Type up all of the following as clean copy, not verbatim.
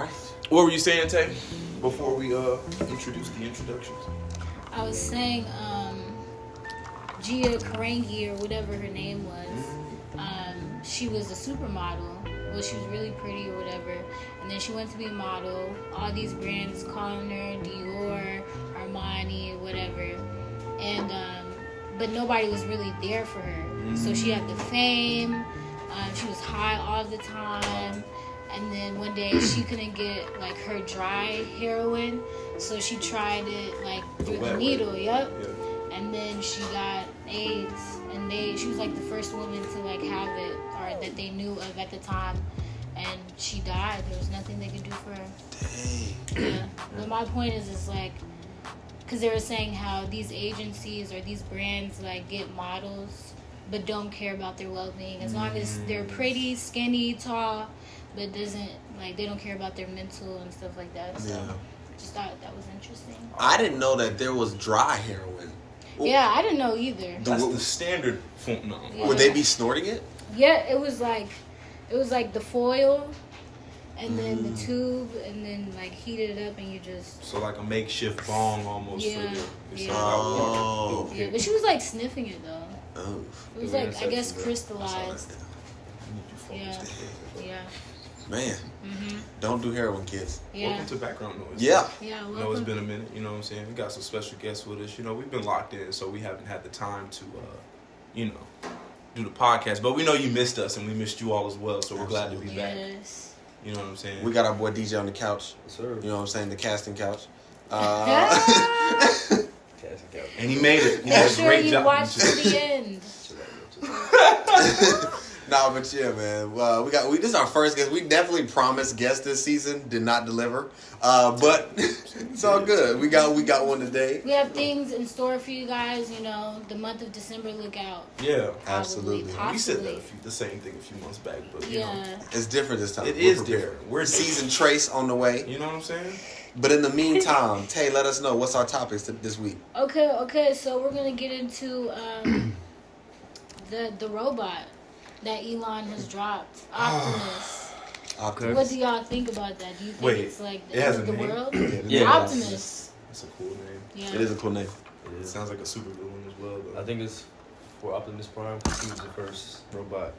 right. What were you saying, Tay? Before we introduce the introductions. I was saying, Gia Karangi or whatever her name was. She was a supermodel. Well, she was really pretty or whatever. And then she went to be a model. All these brands calling her Dior, Armani, whatever. And but nobody was really there for her. So she had the fame. She was high all the time. And then one day she couldn't get like her dry heroin, so she tried it like through the needle. Yep. Yeah. And then she got AIDS, and she was like the first woman to like have it, or that they knew of at the time. And she died. There was nothing they could do for her. Dang. Yeah. But my point is like, because they were saying how these agencies or these brands like get models, but don't care about their well-being as long as they're pretty, skinny, tall. But doesn't like they don't care about their mental and stuff like that. So just thought that was interesting. I didn't know that there was dry heroin. Yeah, I didn't know either. That's the standard form. No. Yeah. Would they be snorting it? Yeah, it was like the foil, and then the tube, and then like heated it up, and you just so like a makeshift bong almost. Yeah. Oh. Yeah, but she was like sniffing it though. Oh. It was like I guess crystallized. Yeah. Yeah. Man, don't do heroin, kids. Yeah. Welcome to Background Noise. Yeah. Yeah, welcome. I know it's been a minute, you know what I'm saying? We got some special guests with us. You know, we've been locked in, so we haven't had the time to, do the podcast. But we know you missed us, and we missed you all as well, so we're glad to be back. Yes. You know what I'm saying? We got our boy DJ on the couch. Yes, sir. You know what I'm saying? The casting couch. Casting couch. And he made it. He Make did a sure great you job. watch to the end. Nah, but yeah, man. This is our first guest. We definitely promised guests this season, did not deliver. But it's all good. We got one today. We have things in store for you guys. You know, the month of December. Look out. Yeah. Absolutely. Possibly. We said the same thing a few months back, but you know. It's different this time. It We're is prepared. different. We're season trace on the way. You know what I'm saying? But in the meantime, Tay, let us know what's our topics this week. Okay. So we're gonna get into the robot that Elon has dropped, Optimus. Optimus. What do y'all think about that? Do you think it's like the end of the world? Yeah. Optimus. That's a cool name. Yeah. It is a cool name. It sounds like a super good one as well. Though. I think it's for Optimus Prime. He was the first robot,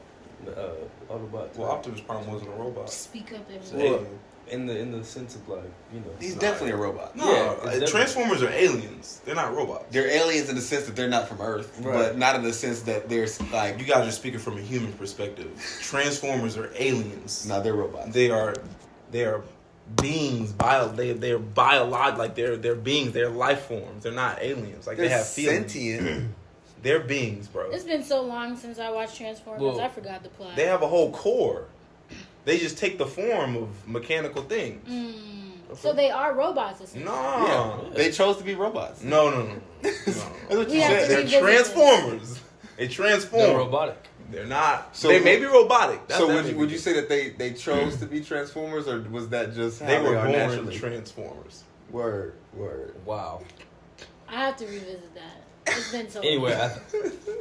Autobot. Well, Optimus Prime wasn't a robot. Speak up, So, everyone. Alien. in the sense of like, you know, He's definitely a robot. No, Yeah, it's definitely- Transformers are aliens. They're not robots. They're aliens in the sense that they're not from Earth, Right. but not in the sense that there's like You guys are speaking from a human perspective. Transformers are aliens. no, they're robots. They are beings. They're biological. Like they're beings. They're life forms. They're not aliens. Like they have feelings. sentient. They're beings, bro. It's been so long since I watched Transformers. Well, I forgot the plot. They have a whole core. They just take the form of mechanical things. So they are robots. Essentially. No. Yeah, they chose to be robots. No. That's what We you have said. to They're revisit Transformers. They transform. they're robotic. They're not. So- they may be robotic. That's So that would you say that they chose to be Transformers, or was that just how they were are born naturally? Transformers? Word. Wow. I have to revisit that. It's been so Anyway, long.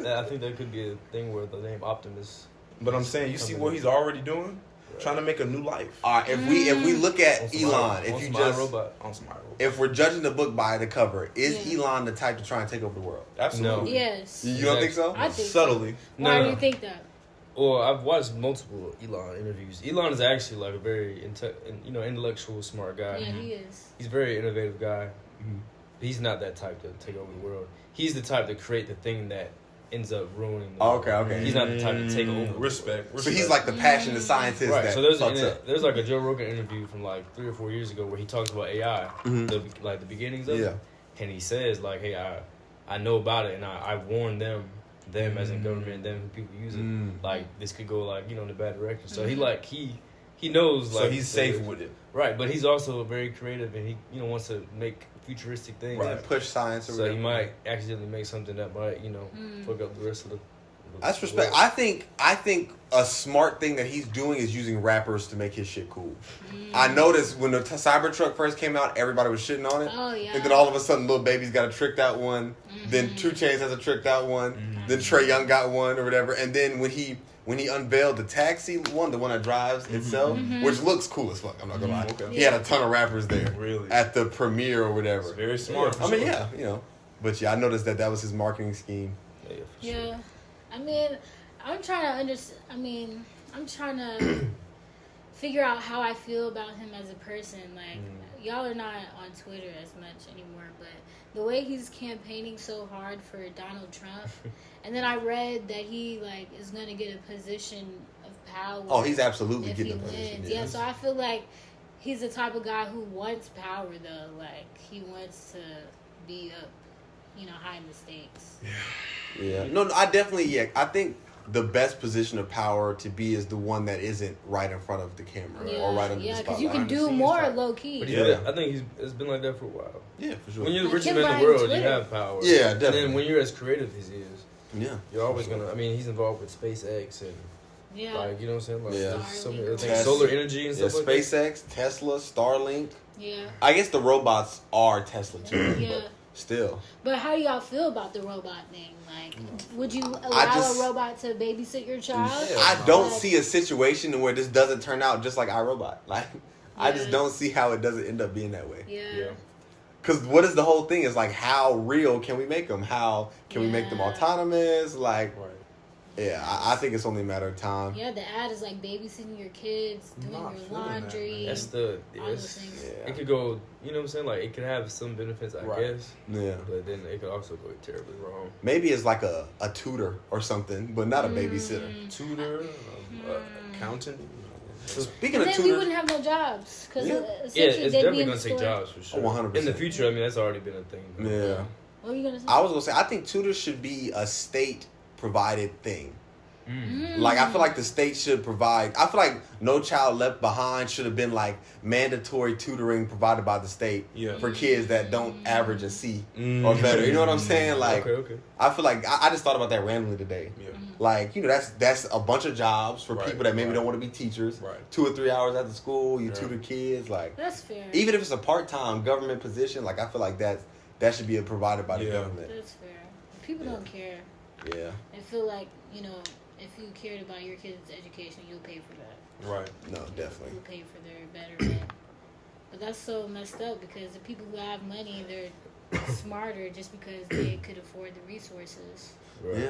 I think that could be a thing where the name Optimus. But I'm saying, you see what he's already doing? Trying to make a new life. All right, if we look at Elon, if you just robot. On some robot. if we're judging the book by the cover, is Yeah. Elon the type to try and take over the world? Absolutely. Yes. You don't think so? I think Subtly. Why No. do you think that? Well, I've watched multiple Elon interviews. Elon is actually like a very intellectual, smart guy. Yeah, he is. He's a very innovative guy. He's not that type to take over the world. He's the type to create the thing that ends up ruining the world. Okay. He's not the type to take over. Respect. So he's like the passionate scientist Right, that so there's fucks up. there's like a Joe Rogan interview from like 3 or 4 years ago where he talks about AI, the beginnings of it, and he says like, hey, I know about it and I warned them as in government, them who people use it, like this could go like in a bad direction. So he knows like So he's safe with it. right, but he's also very creative and he wants to make futuristic things. Right. Push science or So whatever. he might accidentally make something that might fuck up the rest of the. That's respect. I think a smart thing that he's doing is using rappers to make his shit cool. I noticed when the Cybertruck first came out, everybody was shitting on it. Oh, yeah. And then all of a sudden, Lil Baby's got a tricked out one. Then 2 Chainz has a tricked out one. Then Trey Young got one or whatever. And then when he when he unveiled the taxi one, the one that drives itself, which looks cool as fuck. I'm not gonna lie. Okay. He had a ton of rappers there, Really? at the premiere or whatever. It's very smart. I mean, yeah, you know, but yeah, I noticed that was his marketing scheme. Yeah, I mean, I'm trying to understand. I'm trying to figure out how I feel about him as a person. Like, y'all are not on Twitter as much anymore, but the way he's campaigning so hard for Donald Trump, and then I read that he like is gonna get a position of power. Oh, he's absolutely if getting a he position. wins. Yeah, so I feel like he's the type of guy who wants power, though. Like, he wants to be up, high in the stakes. Yeah. No, I definitely, I think the best position of power to be is the one that isn't right in front of the camera or right under the spotlight. Yeah, because you can do more low key. But I think it's been like that for a while. Yeah, for sure. When you're the Like richest him man in buying the world, Twitter. you have power. Yeah, definitely. And then when you're as creative as he is, you're always sure. gonna. I mean, he's involved with SpaceX and like, you know what I'm saying? Like, Yeah. there's so many other Tesla. things, solar energy and stuff like that. SpaceX, Tesla, Starlink. Yeah. I guess the robots are Tesla too. Yeah. But still. But how do y'all feel about the robot thing? Like, would you allow a robot to babysit your child? I don't see a situation where this doesn't turn out just like iRobot. Like, I just don't see how it doesn't end up being that way. Yeah. Because what is the whole thing? Is like, how real can we make them? How can we make them autonomous? Like, I think it's only a matter of time. Yeah, the ad is like babysitting your kids, doing your laundry. That's all those things. Yeah. It could go, you know what I'm saying? Like, it could have some benefits, I guess. Yeah. But then it could also go terribly wrong. Maybe it's like a tutor or something, but not a babysitter. Tutor, accountant. So speaking And of then we tutors, wouldn't have no jobs. Because It's definitely going to take jobs for sure. 100%. In the future, I mean, that's already been a thing. Yeah. What were you going to say? I was going to say, I think tutors should be a state-provided thing. Like, I feel like the state should provide. I feel like No Child Left Behind should have been like mandatory tutoring provided by the state for kids that don't average a C or better. You know what I'm saying? Like, I feel like I just thought about that randomly today. Yeah. Like, that's a bunch of jobs for people that maybe don't want to be teachers. 2 or 3 hours after school, you tutor kids. Like, that's fair. Even if it's a part-time government position, like, I feel like that should be provided by the government. That's fair. People don't care. Yeah. They feel like, if you cared about your kids' education, you'll pay for that. Right. No, definitely. You'll pay for their betterment. But that's so messed up because the people who have money, they're smarter just because they could afford the resources. Right. Yeah.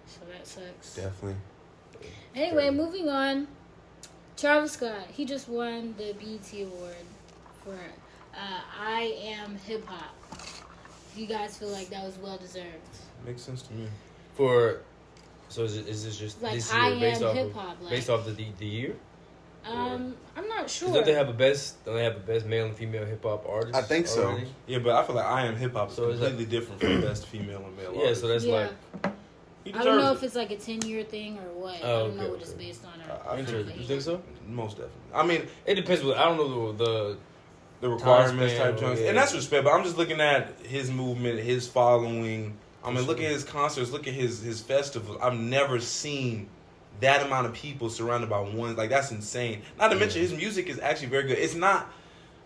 So that sucks. Definitely. Anyway, moving on. Travis Scott, he just won the BET Award for I Am Hip Hop. Do you guys feel like that was well deserved? Makes sense to me. So is this just like this I year based Am off Hip Hop? based off the year? I'm not sure. Don't they have a best? Don't they have the best male and female hip hop artists? I think so. already? Yeah, but I feel like I Am Hip Hop is So is that- completely different from best female and male. Yeah, so that's like. He I don't know deserves if it's like a 10-year thing or what. I Oh, don't know okay, what it's based on. I Interesting. You think so? Most definitely. I mean, It depends. I don't know the requirements span, type joints, yeah. and that's respect. But I'm just looking at his movement, his following. I mean, look at his concerts, look at his festivals. I've never seen that amount of people surrounded by one. Like, that's insane. Not to mention his music is actually very good. It's not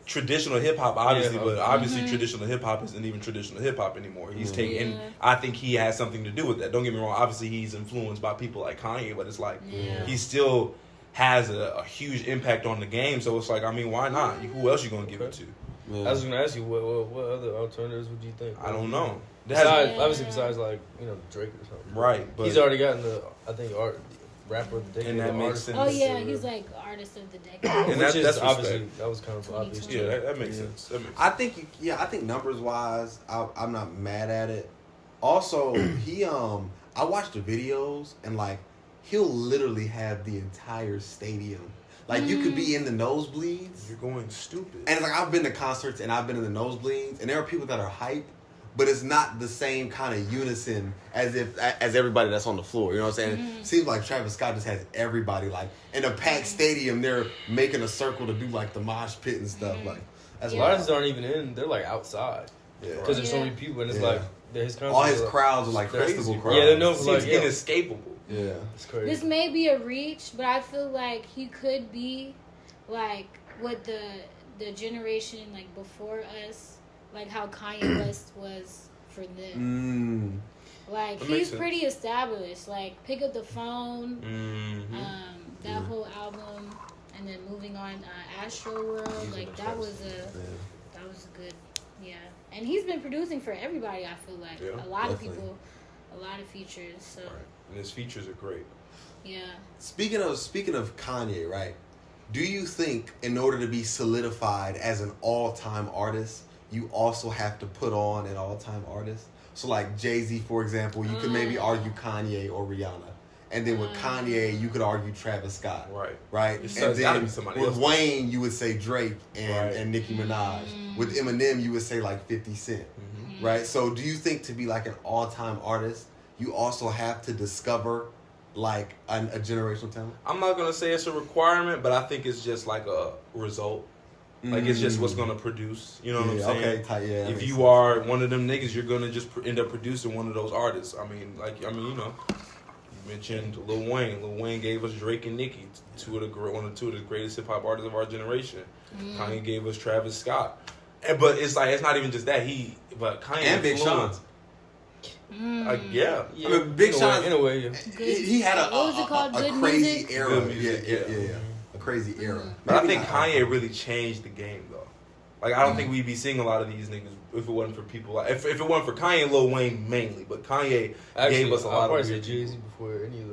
traditional hip hop, obviously, but obviously traditional hip hop isn't even traditional hip hop anymore. He's taking, and I think he has something to do with that. Don't get me wrong. Obviously, he's influenced by people like Kanye, but it's like he still has a huge impact on the game. So it's like, I mean, why not? Who else you gonna give it to? I was gonna ask you what other alternatives would you think? I don't know. Besides like Drake or something. Right, but he's already gotten rapper of the decade. And that makes sense. Oh yeah, he's like artist of the decade. And Which is that's obviously respect. that was kind of obvious. Yeah, that makes sense. That makes sense. I think numbers wise, I'm not mad at it. Also, I watched the videos and like he'll literally have the entire stadium. Like you could be in the nosebleeds. You're going stupid. And it's like I've been to concerts and I've been in the nosebleeds, and there are people that are hype, but it's not the same kind of unison as everybody that's on the floor. You know what I'm saying? It seems like Travis Scott just has everybody like in a packed stadium. They're making a circle to do like the mosh pit and stuff. Like that's A lot of us aren't even in. They're like outside because there's so many people, and it's like his all his crowds are like festival crowds. Yeah, they're known for Seems like inescapable. Yeah, it's crazy. This may be a reach, but I feel like he could be like what the generation like before us, like how Kanye West was for them. Like, he's pretty established. Like, Pick Up the Phone, that whole album, and then moving on, Astro World. Like, that was a good, And he's been producing for everybody, I feel like. A lot of people, a lot of features. So. Right. And his features are great. Yeah. Speaking of Kanye, right? Do you think in order to be solidified as an all-time artist, you also have to put on an all-time artist? So like Jay-Z, for example, you could maybe argue Kanye or Rihanna. And then with Kanye, you could argue Travis Scott. Right? And then with Wayne, you would say Drake and Nicki Minaj. With Eminem, you would say like 50 Cent. Right? So do you think to be like an all-time artist, you also have to discover like a generational talent? I'm not going to say it's a requirement, but I think it's just like a result. Like, it's just what's going to produce. You know what I'm saying? Okay, if you are one of them niggas, you're going to just end up producing one of those artists. I mean, you know, you mentioned Lil Wayne. Lil Wayne gave us Drake and Nicki, two of the greatest hip-hop artists of our generation. Kanye gave us Travis Scott. But it's like, it's not even just that. But Kanye and Big Sean. Yeah. I mean, Big Sean, in a way, he had a crazy era. Yeah. A crazy era. But I think Kanye really changed the game, though. Like, I don't think we'd be seeing a lot of these niggas if it wasn't for people like... If it wasn't for Kanye and Lil Wayne mainly, but Kanye gave us a lot of... I'd Jay-Z before any of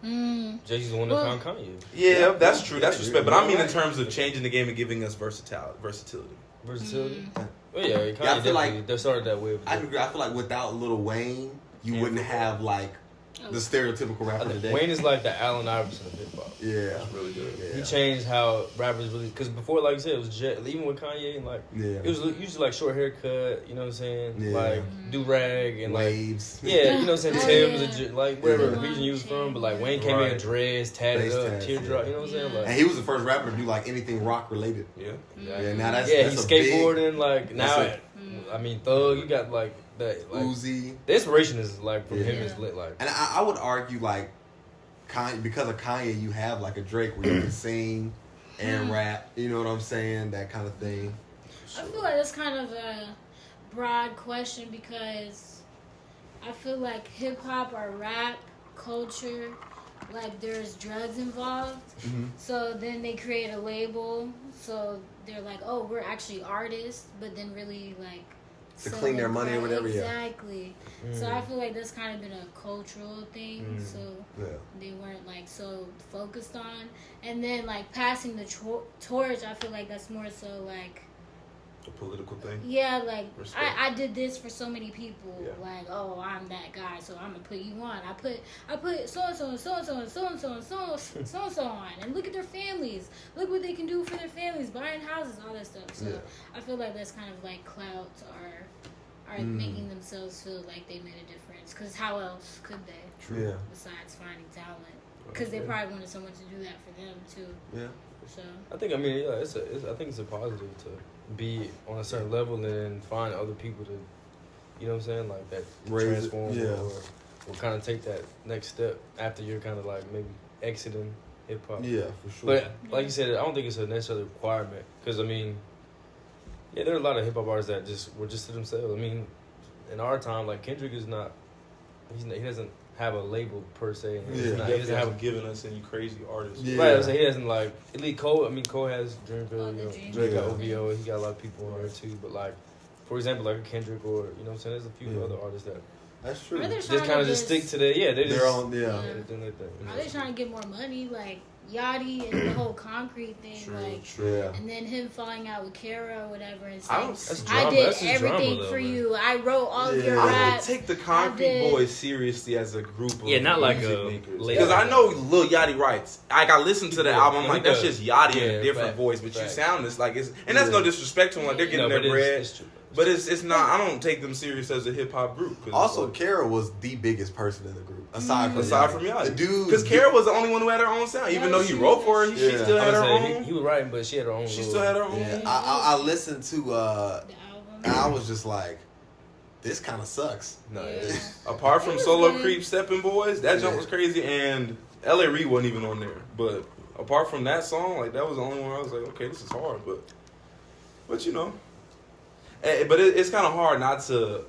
them. Jay-Z's the one that found Kanye. Yeah, that's true. That's respect. But I mean in terms of changing the game and giving us versatility. Versatility? Well, yeah, Kanye I feel like they started that way. I agree. I feel like without Lil Wayne, you wouldn't have like the stereotypical rapper today. Wayne is like the Allen Iverson of hip hop. Yeah, that's really good. Yeah. He changed how rappers really, because before, like you said, it was even with Kanye, like it was usually like short haircut. You know what I'm saying? Like do rag and waves. Like, yeah, you know what I'm saying? Tim's like wherever region you was from, but like Wayne came in dreads, tatted up, teardrop. You know what I'm saying? Like, and he was the first rapper to do like anything rock related. Yeah. Now that's he's skateboarding. Like now, I mean, Thug. You got like. That, like, Uzi. The inspiration is like from him is lit like. And I would argue like Kanye, because of Kanye, you have like a Drake where you can sing and rap. You know what I'm saying? That kind of thing. I feel like that's kind of a broad question because I feel like hip hop or rap culture, like there's drugs involved. So then they create a label. So they're like, oh, we're actually artists, but then really like. To clean their money or whatever, exactly. So I feel like that's kind of been a cultural thing. So they weren't like so focused on. And then like passing the torch, I feel like that's more so like a political thing. Yeah, like I did this for so many people. Like, oh, I'm that guy, so I'm gonna put you on. I put so and so and so and so and so and so and so and so on. And look at their families. Look what they can do for their families, buying houses, all that stuff. So I feel like that's kind of like clout or making themselves feel like they made a difference. Because how else could they? True. Besides finding talent, because they probably wanted someone to do that for them too. Yeah. So I think I think it's a positive to be on a certain level and find other people to, you know what I'm saying, like that transform or kind of take that next step after you're kind of like maybe exiting hip hop. Yeah, for sure. But like you said, I don't think it's a necessary requirement because I mean, there are a lot of hip hop artists that were just to themselves. I mean, in our time, like Kendrick is not, he doesn't have a label per se. He doesn't have given us any crazy artists. Right, so he doesn't like Elite Cole. I mean, Cole has Dreamville, Drake got OVO. He got a lot of people on there too. But like, for example, like a Kendrick or you know what I'm saying, there's a few other artists that. That's true. Just kind of just stick to their they're own they're doing their thing. Are they trying to get more money like Yachty and the whole concrete thing, and then him falling out with Kara or whatever and saying, I did everything for you. I wrote all of your raps. I don't take the Concrete Boys seriously as a group of not like music makers. Because I know Lil Yachty writes. Like I listened to the album, I'm like that's just Yachty in a different voice, but you sound this like it's, and that's no disrespect to them. Like they're getting their bread. But it's not. I don't take them serious as a hip hop group. Also, like, Kara was the biggest person in the group aside from Yachty. The dude, because Kara was the only one who had her own sound. Even though he wrote for her, she still had her own. He was writing, but she had her own. She still had her own. Yeah. I listened to the album, and I was just like, this kind of sucks. No, apart from Solo Creep, Steppin' Boys, that jump was crazy, and L.A. Reid wasn't even on there. But apart from that song, like that was the only one I was like, okay, this is hard, but you know. But it's kind of hard not to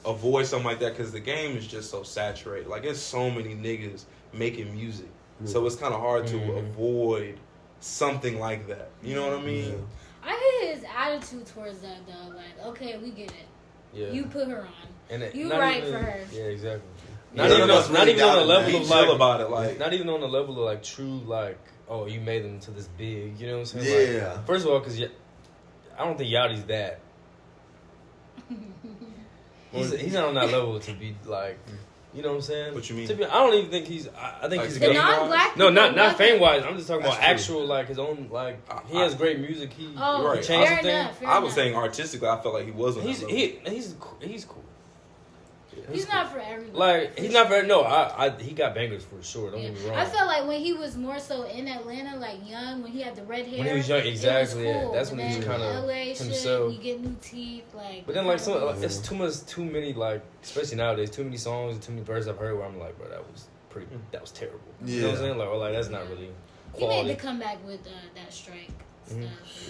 avoid something like that because the game is just so saturated. Like, there's so many niggas making music. So it's kind of hard to avoid something like that. You know what I mean? Yeah. I hate his attitude towards that though. Like, okay, we get it. Yeah. You put her on. And You right for her. Yeah, exactly. Yeah, Not even on the level Be of chill like about it. Like, not even on the level of like true like, oh, you made them to this big. You know what I'm saying? Yeah. Like, first of all, because I don't think Yachty's that. He's not on that level to be like, you know what I'm saying? What you mean? I don't even think he's. I think Like he's The good. non-black No, people not fame wise. nothing. I'm just talking That's about true. actual like his own like. He has great music. He Oh, You're right. changed fair the thing. enough. Fair I was enough. saying artistically, I felt like he wasn't. He's cool. He's not for everybody. Like he's not very he got bangers for sure. Don't Yeah. get me wrong. I felt like when he was more so in Atlanta, like young, when he had the red hair. When he was young, exactly, It was yeah. cool. That's when And he was then kinda LA himself. shit, you get new teeth, like. But then like it's too many like, especially nowadays, too many songs and too many verses I've heard where I'm like, bro, that was terrible. You know what I'm saying? Like, or like that's not really He made quality. the comeback with that strike stuff.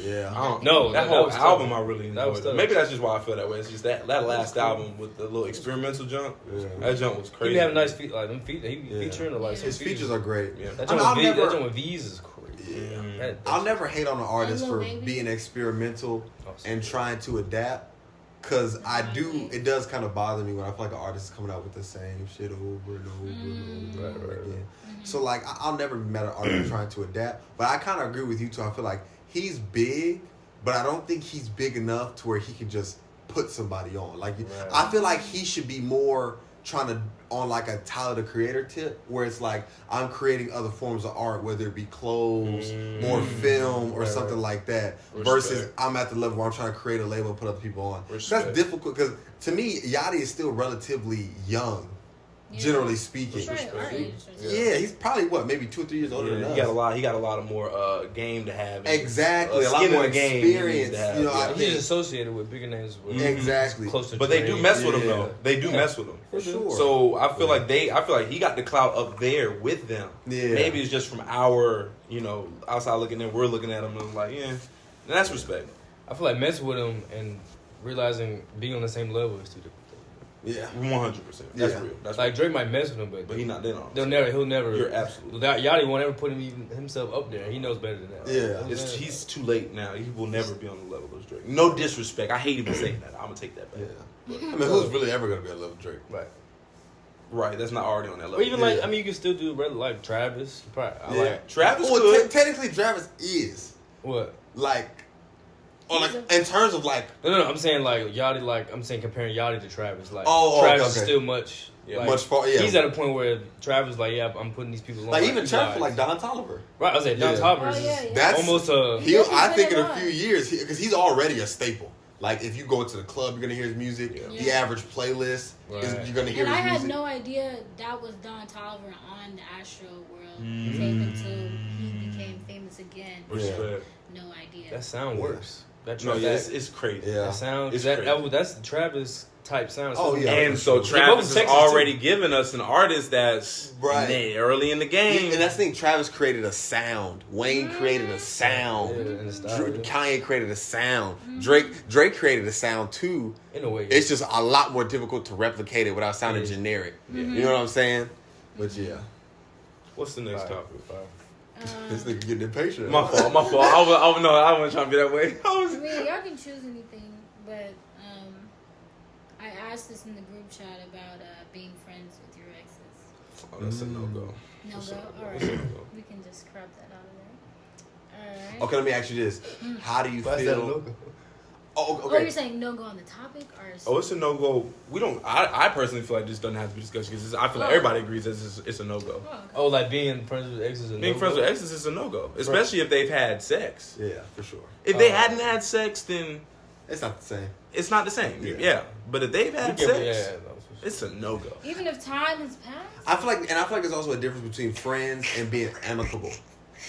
Yeah. I don't No, that that whole was album tough. I really That was enjoyed. tough. Maybe that's just why I feel that way. It's just that last cool. album with the little experimental junk. Yeah. That junk was He crazy. be having nice feet, like them feet. He be Yeah. featuring or like some His features are great. Yeah. That I mean, joint with V's is crazy. Yeah. I'll never hate on an artist Lil for Baby. being experimental Oh, and trying to adapt. Cause it does kind of bother me when I feel like an artist is coming out with the same shit over and over and over Right. again. So like, I'll never be mad at an artist trying to adapt. But I kind of agree with you too. I feel like he's big, but I don't think he's big enough to where he can just put somebody on. Like, Right. I feel like he should be more trying to on like a Tyler the Creator tip, where it's like I'm creating other forms of art, whether it be clothes, more film, or Right, something right. like that. Respect. Versus I'm at the level where I'm trying to create a label and put other people on. Respect. That's difficult because to me, Yachty is still relatively young, Yeah. generally speaking. That's right, our age. Yeah, he's probably maybe 2 or 3 years older than us. He got a lot of more game to have. Exactly, a lot skin in more the game he needs experience. to have, You know, yeah. I He's think associated with bigger names. With Exactly. Closer But to they do Drake. mess with him Yeah. though. They do mess with him. for sure. So I feel like he got the clout up there with them. Yeah. Maybe it's just from our, outside looking in, we're looking at him and like, yeah, and that's respect. I feel like messing with him and realizing being on the same level is too different. yeah, 100%. That's Yeah. real. That's Like real. Drake might mess with him, But he not then on. he'll never. You're absolutely. Yachty won't ever put himself up there. He knows better than that. Yeah. You know what I'm It's, saying? he's too late now. He will never be on the level of Drake. No disrespect. I hate even saying that. I'm gonna take that back. yeah. I mean, who's really ever gonna be at level Drake? right. Right. That's not already on that level. Or even like, Yeah. I mean, you can still do brother like Travis. I Yeah. like Travis Well, could. technically, Travis is what? like, or like in terms of like, No. I'm saying like Yachty. Like I'm saying comparing Yachty to Travis. Like Oh, Travis okay. is still much. Yeah, like, much far. Yeah, He's at a point where Travis like, yeah, I'm putting these people on. like even you Travis guys. like Don Toliver. Right, I was saying Don Yeah. Toliver's Oh, yeah, is yeah. That's almost a. He'll, He I put think it in a on. few years, because he's already a staple. Like if you go to the club, you're gonna hear his music. Yeah. The average playlist, Right. you're gonna hear And I his had music. no idea that was Don Toliver on the Astro World Mm. tape until he became famous again. Respect. No idea. That sound works. That No, track, yeah, that, it's crazy. Yeah. that sound. It's That, crazy. that's the Travis type sound. Oh, yeah. And so They Travis both has Texas, already given us an artist that's Right. early in the game. And that's the thing. Travis created a sound. Wayne created a Yeah, sound. and the style, yeah. Kanye created a sound. Drake created a sound too. In a way, It's just a lot more difficult to replicate it without sounding Yeah. generic. You know what I'm saying? But yeah, What's the next Fire, topic? fire. this nigga getting impatient. My fault. I wasn't trying to be that way. I mean, y'all can choose anything, but I asked this in the group chat about being friends with your exes. Oh, that's a no-go. No That's go? a- All that's a right. no-go. We can just crop that out of there. All right. Okay, let me ask you this: how do you feel? Oh, Oh, okay. you're saying no go on the topic? Or Oh, it's a no-go. We don't. I personally feel like this doesn't have to be discussed because I feel like Oh. everybody agrees that it's a no-go. Oh, okay. Oh, like being friends with exes. And Being friends with exes is a no-go, especially if they've had sex. Yeah, for sure. If they hadn't had sex, then It's not the same. it's not the same. Yeah. Yeah, but if they've had Yeah, sex, no, for sure. it's a no-go. Even if time has passed? I feel like there's also a difference between friends and being amicable.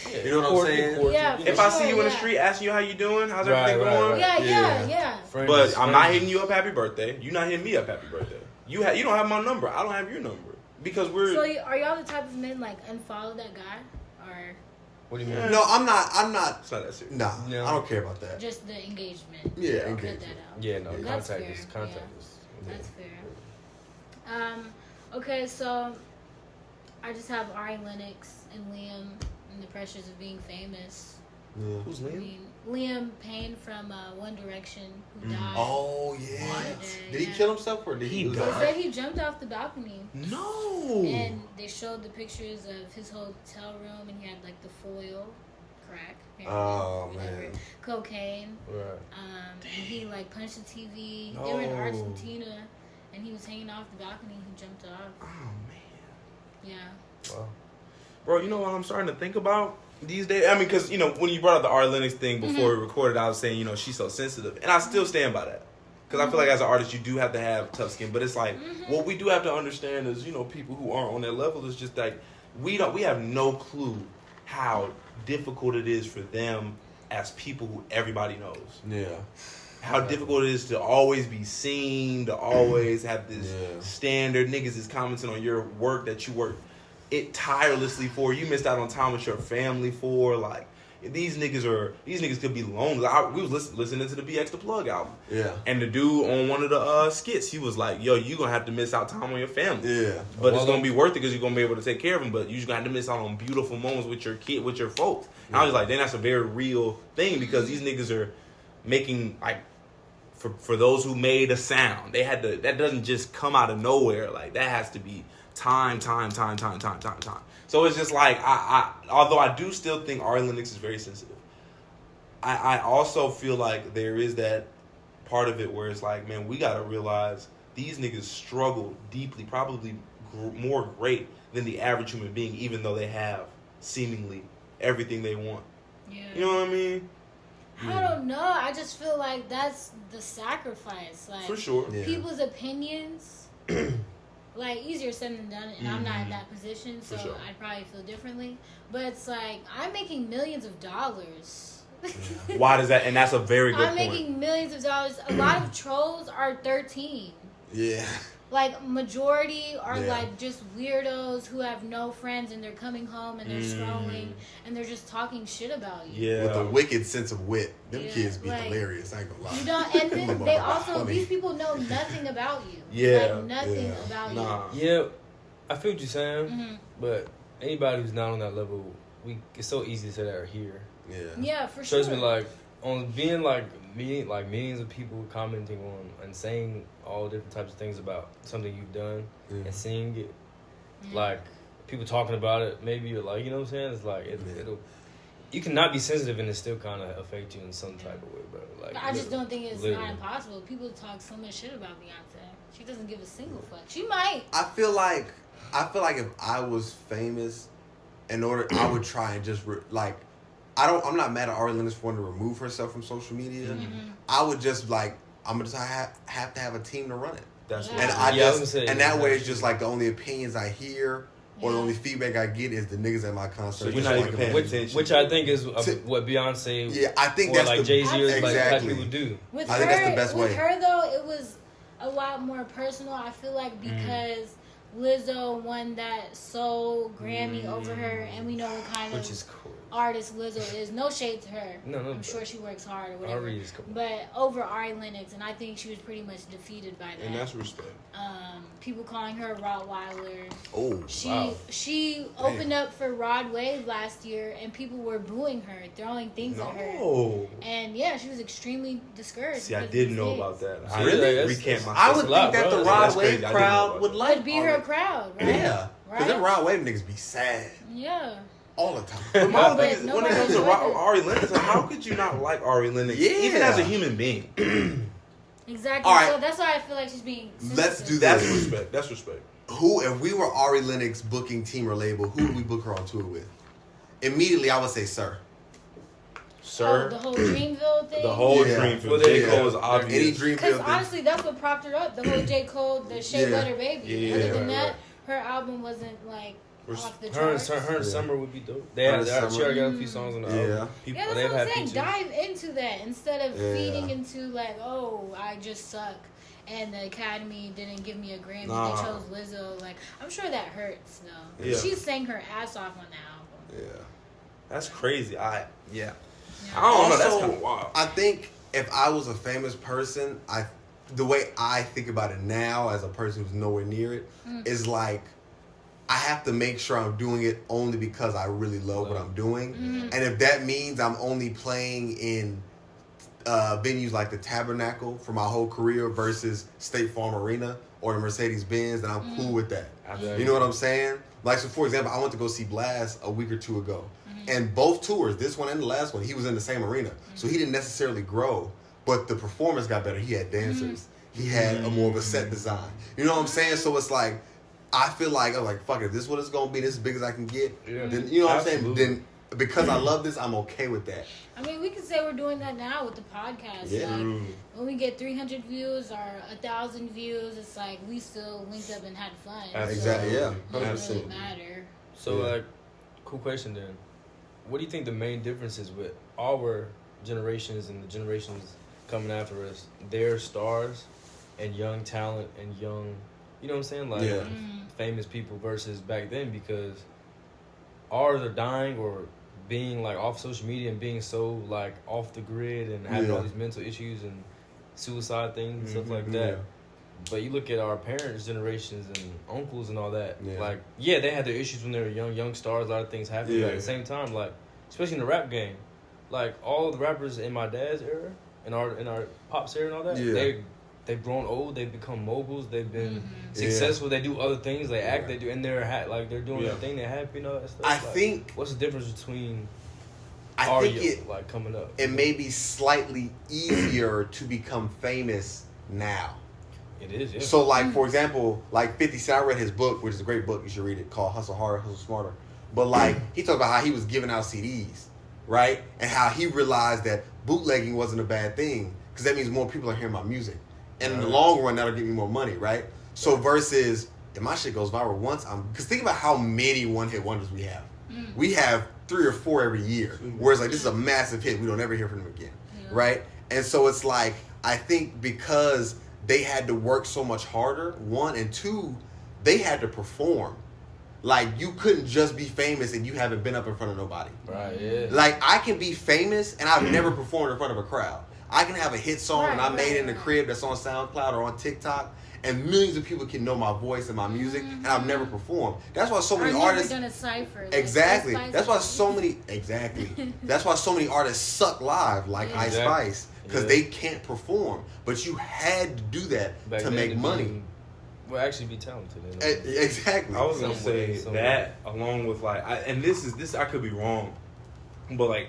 Yeah, You know what I'm saying? Yeah, If for I see you in the yeah. street asking you how you doing, how's Right, everything right, going? right. Yeah, Yeah. yeah. Friends, But I'm not friends. hitting you up happy birthday. You not hitting me up happy birthday. You don't have my number. I don't have your number because we're. So are y'all the type of men like unfollow that guy? Or What do you mean? No, I'm not. It's not that serious. Nah, No. I don't care about that. just the engagement? Yeah, Cut engagement. that out. Yeah, no, That's contact fair, is contact yeah. is. That's fair. Okay, so I just have Ari Lennox and Liam and the pressures of being famous. Yeah. Who's I Liam? mean, Liam Payne from One Direction, who died. Oh yeah. What? Did he kill himself or did he? They said he jumped off the balcony. No. And they showed the pictures of his hotel room, and he had like the foil, crack, Oh whatever, man. cocaine. Right. And he like punched the TV. They were in Argentina, and he was hanging off the balcony. He jumped off. Oh man. Yeah. Wow. Bro, you know what I'm starting to think about these days? I mean, because, you know, when you brought up the Ari Lennox thing before we recorded, I was saying, you know, she's so sensitive. And I still stand by that. Because I feel like as an artist, you do have to have tough skin. But it's like, what we do have to understand is, you know, people who aren't on that level is just like, we have no clue how difficult it is for them as people who everybody knows. Yeah. How difficult it is to always be seen, to always have this standard. Niggas is commenting on your work that you work it tirelessly for. You missed out on time with your family for. Like, these niggas could be lonely. We was listening to the BX The Plug album. Yeah. And the dude on one of the skits, he was like, yo, you going to have to miss out time on your family. Yeah. But it's going to be worth it because you're going to be able to take care of them. But you're just going to have to miss out on beautiful moments with your kid, with your folks. And I was like, then that's a very real thing because these niggas are making, like, for those who made a sound, they had to, that doesn't just come out of nowhere. Like, that has to be time. So it's just like, I although I do still think Ari Lennox is very sensitive, I also feel like there is that part of it where it's like, man, we got to realize these niggas struggle deeply, probably more great than the average human being, even though they have seemingly everything they want. Yeah. You know what I mean? I don't know. I just feel like that's the sacrifice. Like, For sure. Yeah. people's opinions, like, easier said than done, and I'm not in that position, so sure. I'd probably feel differently. But it's like, I'm making millions of dollars. Why does that? And that's a very good I'm point. making millions of dollars. A lot of trolls are 13. Yeah. Like, majority are, Yeah. like, just weirdos who have no friends, and they're coming home, and they're scrolling, and they're just talking shit about you. Yeah. With a wicked sense of wit. Them Yeah, kids be like, hilarious. I ain't gonna lie. You don't, and then Them they motherfuckers also, funny. these people know nothing about you. Yeah. Like, nothing Yeah. about Nah. Yeah, I feel what you're saying, Mm-hmm. but anybody who's not on that level, it's so easy to say that are here. Yeah. you. Yeah, for sure. Trust me, like on being like millions of people commenting on and saying all different types of things about something you've done and seeing it, like people talking about it. Maybe you're like, you know what I'm saying? It's like it'll. You cannot be sensitive and it still kind of affect you in some type of way, bro. Like, But I just don't think it's literally. not impossible. People talk so much shit about Beyonce. She doesn't give a single fuck. She might. I feel like if I was famous, I would try and just I'm not mad at Ari Lennox for wanting to remove herself from social media. I would just I'm just have to have a team to run it, That's Yeah. and what I Yeah, I was just gonna say, and that way that's it's just true. like the only opinions I hear or the Yeah. only feedback I get is the niggas at my concert. So you're just not even liking paying my- attention. which I think is what Beyonce, Yeah, I think or that's like the Jay-Z or like type exactly. people do. With I her, think that's the best with way. her though, it was a lot more personal. I feel like because Lizzo won that Soul Grammy over her, and we know what kind Which of is cool. artist Lizzo is. No shade to her. No, I'm sure she works hard or whatever. Ari is cool. But over Ari Lennox, and I think she was pretty much defeated by that. And that's respect. People calling her a Rottweiler. Oh, She opened up for Rod Wave last year, and people were booing her, throwing things at her. No. And yeah, she was extremely discouraged. See, I because of didn't these know things. about that. See, I Really? recant my I would a lot, think that bro. the That's Rod crazy. Wave I didn't know crowd about would that. like Would be her crowd, right? Yeah, because them Right? Rod Wave niggas be sad Yeah. all the time. But my But thing is, when it nobody comes to was with her. Ari Lennox, like, how could you not like Ari Lennox, Yeah. even as a human being? Exactly. All right. So that's why I feel like she's being Let's do sensitive. that. That's respect. That's respect. Who, if we were Ari Lennox booking team or label, who would we book her on tour with? Immediately, I would say Sir. Sir, Oh, the whole Dreamville thing. the whole Yeah. dream Well, for J. yeah. Cole is obvious. Any Because Dreamville honestly, that's what propped her up. The whole J. Cole, the Shea Yeah. Butter Baby. Yeah, Other than right, that, right. her album wasn't like off the Her charts. and Yeah. Summer would be dope. Her and She Summer. already got a few songs on the album. Yeah. People, Yeah, that's they've what I'm had saying. features. Dive into that instead of Yeah. feeding into like, oh, I just suck, and the Academy didn't give me a Grammy. Nah. They chose Lizzo. Like, I'm sure that hurts though. Yeah. She sang her ass off on the album. Yeah. That's crazy. Yeah. Yeah. I don't know. That's Also, kind of wild. I think if I was a famous person, I the way I think about it now as a person who's nowhere near it is like, I have to make sure I'm doing it only because I really love what I'm doing. And if that means I'm only playing in venues like the Tabernacle for my whole career versus State Farm Arena or the Mercedes-Benz, then I'm cool with that. You know what I'm saying? Like, so for example, I went to go see Blast a week or two ago. And both tours, this one and the last one, he was in the same arena. So he didn't necessarily grow, but the performance got better. He had dancers. He had a more of a set design. You know what I'm saying? So it's like, I feel like, I'm like, fuck it, if this is what it's going to be, this as big as I can get, then, you know what I'm saying? Then, because I love this, I'm okay with that. I mean, we can say we're doing that now with the podcast. Yeah. Like, when we get 300 views or 1,000 views, it's like we still linked up and had fun. Exactly, yeah. It doesn't really matter. So, cool question then. What do you think the main difference is with our generations and the generations coming after us? Their stars and young talent and young, you know what I'm saying? Like, famous people versus back then, because ours are dying or being like off social media and being so like off the grid and having all these mental issues and suicide things and stuff like that. But you look at our parents' generations and uncles and all that, like, they had their issues when they were young stars, a lot of things happened. But at the same time, like, especially in the rap game, like, all the rappers in my dad's era, in our pops era and all that, they've grown old, they've become moguls, they've been successful, they do other things, they act, they do, and they're doing their thing, they're happy and all that stuff. I like, think... What's the difference between like, coming up? It may be slightly easier to become famous now. It is, yeah. So, like, for example, like 50 Cent, I read his book, which is a great book, you should read it, called Hustle Harder, Hustle Smarter. But, like, he talked about how he was giving out CDs, right? And how he realized that bootlegging wasn't a bad thing, because that means more people are hearing my music. And in the long run, that'll get me more money, right? So, versus, if my shit goes viral once, because think about how many one-hit wonders we have. We have 3 or 4 every year. Whereas, like, this is a massive hit. We don't ever hear from them again, right? And so it's like, I think because they had to work so much harder, 1, and 2, they had to perform. Like, you couldn't just be famous and you haven't been up in front of nobody. Right, yeah. Like, I can be famous and I've never performed in front of a crowd. I can have a hit song and I made it in the crib that's on SoundCloud or on TikTok, and millions of people can know my voice and my music, and I've never performed. That's why so many artists... I've never done a cypher. Like, exactly. That's why so many... Exactly. That's why so many artists suck live, like Ice Spice, because they can't perform. But you had to do that to make money. Well, actually be talented. Exactly. I was going to say that, along with, like... and this I could be wrong, but, like,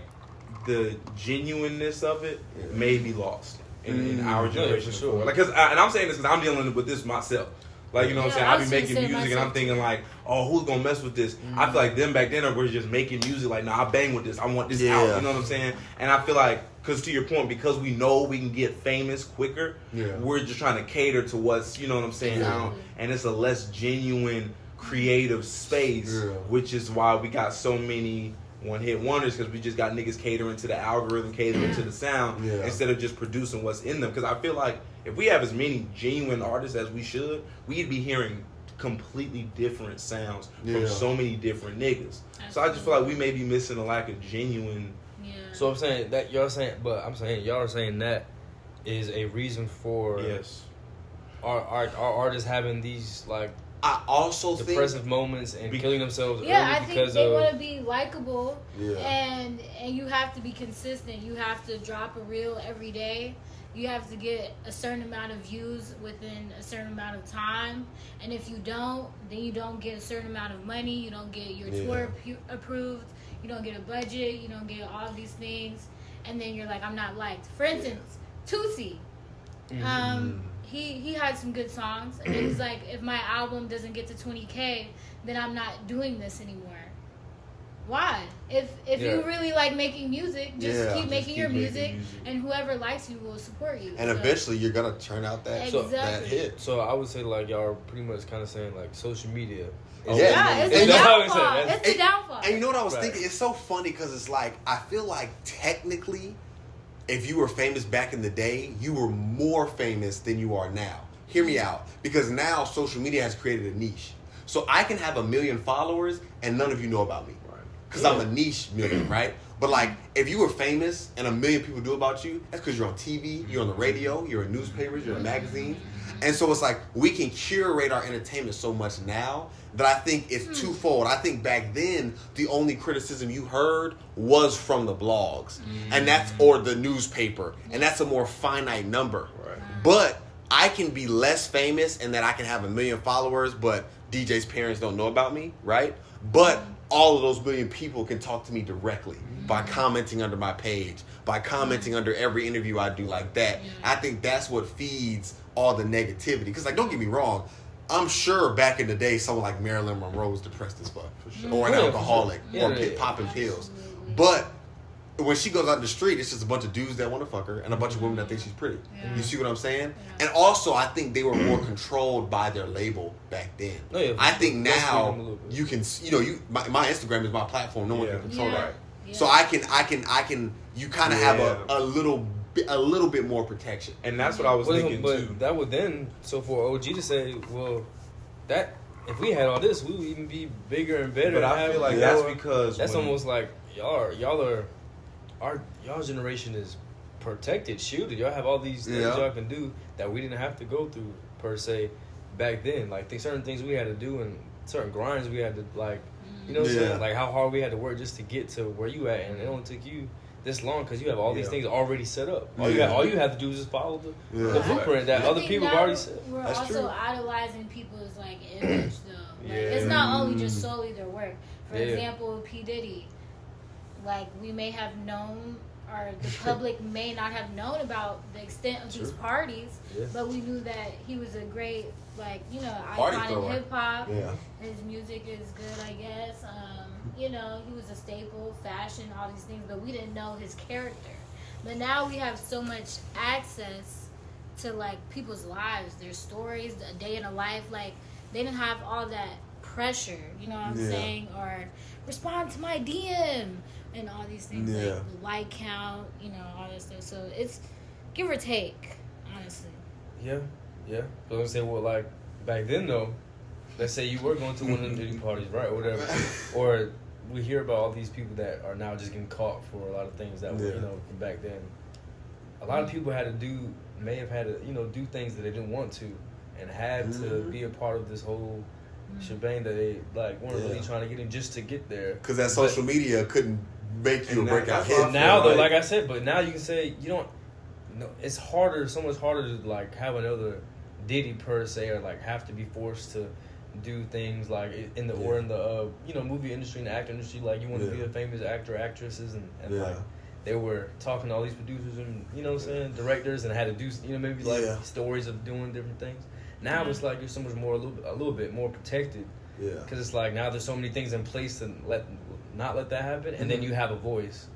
the genuineness of it may be lost in our generation. For sure. Like, and I'm saying this because I'm dealing with this myself. Like, you know what I'm saying? I be making music and I'm thinking like, oh, who's gonna mess with this? I feel like them back then were just making music like, nah, I bang with this. I want this out. You know what I'm saying? And I feel like, because to your point, because we know we can get famous quicker, we're just trying to cater to what's, you know what I'm saying, out. And it's a less genuine, creative space, which is why we got so many one-hit wonders, because we just got niggas catering to the algorithm, catering to the sound, instead of just producing what's in them. Because I feel like if we have as many genuine artists as we should, we'd be hearing completely different sounds from so many different niggas. So I just feel like we may be missing a lack of genuine... So I'm saying that y'all saying, but I'm saying y'all are saying that is a reason for our artists having these, like, I also depressive moments and killing themselves early I because think they want to be likable, Yeah. and you have to be consistent. You have to drop a reel every day. You have to get a certain amount of views within a certain amount of time, and if you don't, then you don't get a certain amount of money. You don't get your tour approved. You don't get a budget. You don't get all these things, and then you're like, I'm not liked. For instance, Tootsie. He had some good songs, and he's like, if my album doesn't get to 20K, then I'm not doing this anymore. Why? If you really like making music, just keep making your music, and whoever likes you will support you. And eventually you're going to turn out that hit. So I would say, like, y'all are pretty much kind of saying, like, social media. It's the downfall. It's the downfall. And you know what I was thinking? It's so funny because it's like, I feel like technically, if you were famous back in the day, you were more famous than you are now. Hear me out. Because now social media has created a niche. So I can have 1 million followers and none of you know about me. Because I'm a niche million, right? But like, if you were famous and a million people knew about you, that's because you're on TV, you're on the radio, you're in newspapers, you're in magazines. And so it's like, we can curate our entertainment so much now that I think it's twofold. I think back then, the only criticism you heard was from the blogs. And that's, or the newspaper. And that's a more finite number. Right. But I can be less famous in that I can have 1 million followers, but DJ's parents don't know about me, right? But all of those million people can talk to me directly by commenting under my page, by commenting under every interview I do like that. I think that's what feeds all the negativity. Because, like, don't get me wrong, I'm sure back in the day, someone like Marilyn Monroe was depressed as fuck, for sure. Or an alcoholic, or popping pills. But when she goes out in the street, it's just a bunch of dudes that want to fuck her and a bunch of women that think she's pretty. You see what I'm saying? And also, I think they were more controlled by their label back then. I think now you can, my Instagram is my platform. No one can control that. So I can. You kind of have a little bit more protection. And that's what I was thinking but too. That would then, so for OG to say, well, that if we had all this, we would even be bigger and better. But I feel like that's because that's almost like y'all generation is protected, shielded. Y'all have all these things y'all can do that we didn't have to go through per se back then. Like certain things we had to do and certain grinds we had to like, you know what I'm saying? Like how hard we had to work just to get to where you at, and it only took you this long because you have all these things already set up. All you have to do is just follow the blueprint that other people have already set. We're also idolizing people's like image though. Like, it's not only just solely their work. For example, P. Diddy. Like, we may have known, or the public may not have known about the extent of these parties, but we knew that he was a great, like, icon in hip-hop. His music is good, I guess. He was a staple, fashion, all these things, but we didn't know his character. But now we have so much access to, like, people's lives, their stories, a day in a life. Like, they didn't have all that pressure, you know what I'm saying? Or respond to my DM. And all these things, like the like count, all that stuff. So it's give or take, honestly. Yeah. But I was gonna say, well, like back then though, let's say you were going to one of them Diddy parties, right, or whatever, or we hear about all these people that are now just getting caught for a lot of things that were, from back then. A lot of people may have had to, do things that they didn't want to, and had to be a part of this whole shebang that they like weren't really trying to get in just to get there. Because that social media couldn't make you a breakout hit. Now though, like I said, but now you can say you don't. No, it's harder. So much harder to like have another Diddy per se, or like have to be forced to do things like in the or in the movie industry and the actor industry. Like you want to be a famous actor, actresses, and like they were talking to all these producers and directors, and had to do maybe like stories of doing different things. Now it's like you're so much more a little bit more protected. Yeah. Because it's like now there's so many things in place to not let that happen, and then you have a voice.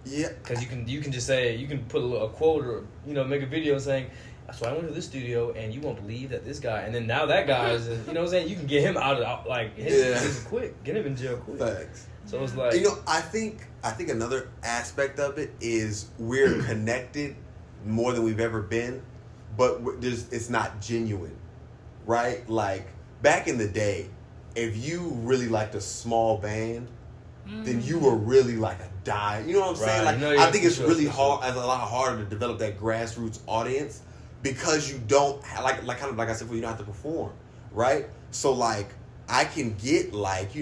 Yeah. Because you can just say, you can put a quote or make a video saying, so I went to this studio and you won't believe that this guy, and then now that guy is you can get him out of like his quick, get him in jail quick. Facts. So it's like I think another aspect of it is we're connected more than we've ever been, but it's not genuine, right? Like back in the day, if you really liked a small band, then you were really like a die. You know what I'm saying? Like I think it's really hard, a lot harder to develop that grassroots audience because you don't like I said, you don't have to perform, right? So like I can get like